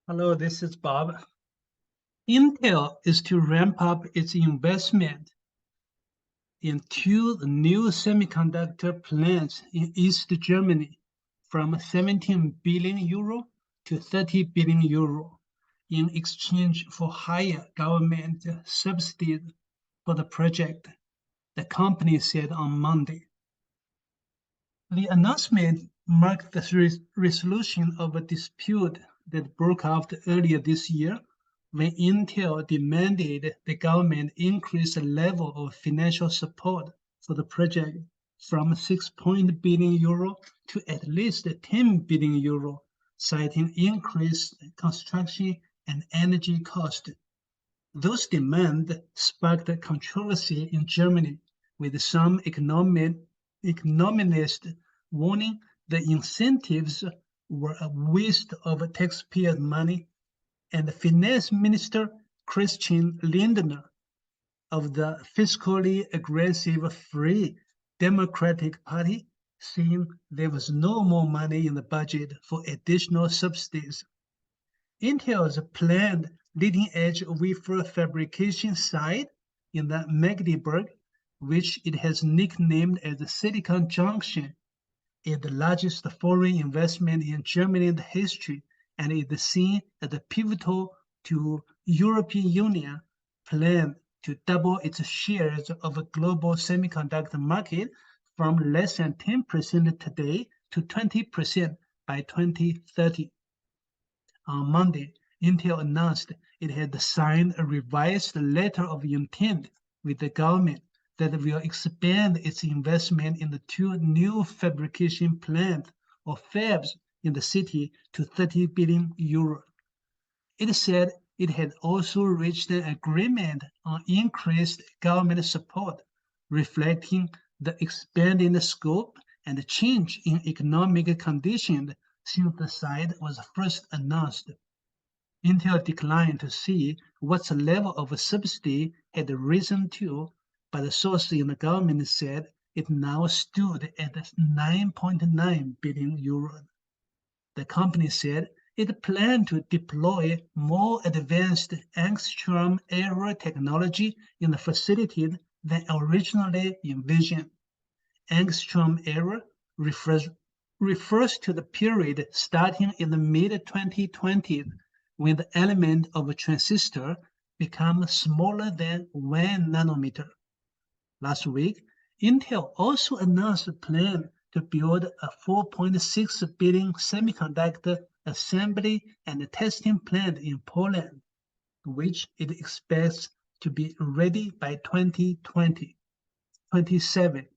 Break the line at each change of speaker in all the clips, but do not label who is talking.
Hello, this is Bob. Intel is to ramp up its investment in two new semiconductor plants in East Germany from 17 billion euro to 30 billion euro in exchange for higher government subsidies for the project, the company said on Monday. The announcement marked the resolution of a dispute that broke out earlier this year when Intel demanded the government increase the level of financial support for the project from 6 billion euro to at least 10 billion euro, citing increased construction and energy costs. Those demands sparked controversy in Germany, with some economists warning the incentives were a waste of taxpayer money, and Finance Minister Christian Lindner of the fiscally aggressive Free Democratic Party saying there was no more money in the budget for additional subsidies. Intel's planned leading-edge wafer fabrication site in the Magdeburg, which it has nicknamed as the Silicon Junction, is the largest foreign investment in Germany's history and is seen as a pivotal to European Union plan to double its shares of a global semiconductor market from less than 10% today to 20% by 2030. On Monday, Intel announced it had signed a revised letter of intent with the government that will expand its investment in the two new fabrication plants or fabs in the city to 30 billion euro. It said it had also reached an agreement on increased government support, reflecting the expanding scope and change in economic conditions since the site was first announced. Intel declined to see what the level of subsidy had risen to, but the source in the government said it now stood at 9.9 billion euros. The company said it planned to deploy more advanced angstrom error technology in the facility than originally envisioned. Angstrom error refers to the period starting in the mid-2020s when the element of a transistor becomes smaller than 1 nanometer. Last week, Intel also announced a plan to build a 4.6 billion semiconductor assembly and testing plant in Poland, which it expects to be ready by 2027.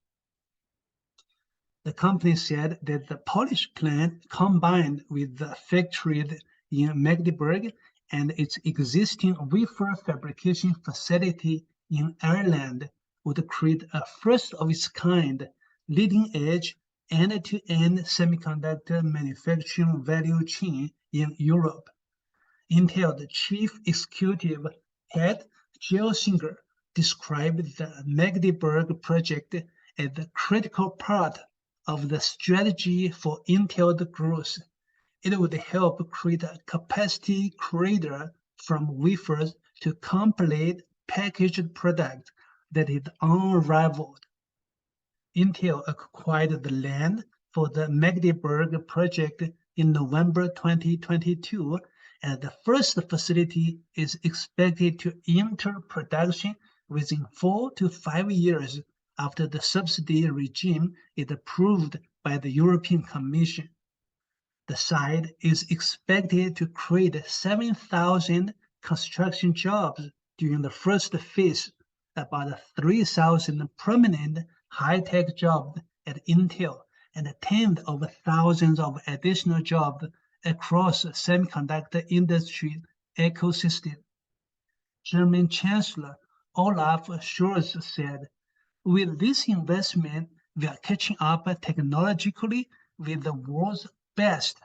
The company said that the Polish plant, combined with the factory in Magdeburg and its existing wafer fabrication facility in Ireland, would create a first-of-its-kind leading-edge end-to-end semiconductor manufacturing value chain in Europe. Intel's chief executive head, Gelsinger, described the Magdeburg project as the critical part of the strategy for Intel's growth. It would help create a capacity corridor from wafers to complete packaged product that is unrivaled. Intel acquired the land for the Magdeburg project in November 2022, and the first facility is expected to enter production within 4 to 5 years after the subsidy regime is approved by the European Commission. The site is expected to create 7,000 construction jobs during the first phase, about 3,000 permanent high-tech jobs at Intel, and tens of thousands of additional jobs across the semiconductor industry ecosystem. German Chancellor Olaf Scholz said, "With this investment, we are catching up technologically with the world's best."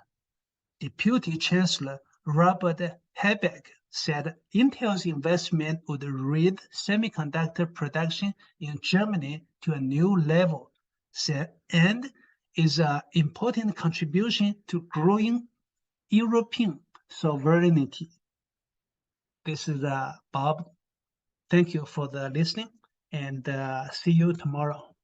Deputy Chancellor Robert Habeck said Intel's investment would raise semiconductor production in Germany to a new level, and is an important contribution to growing European sovereignty. This is Bob. Thank you for the listening, and see you tomorrow.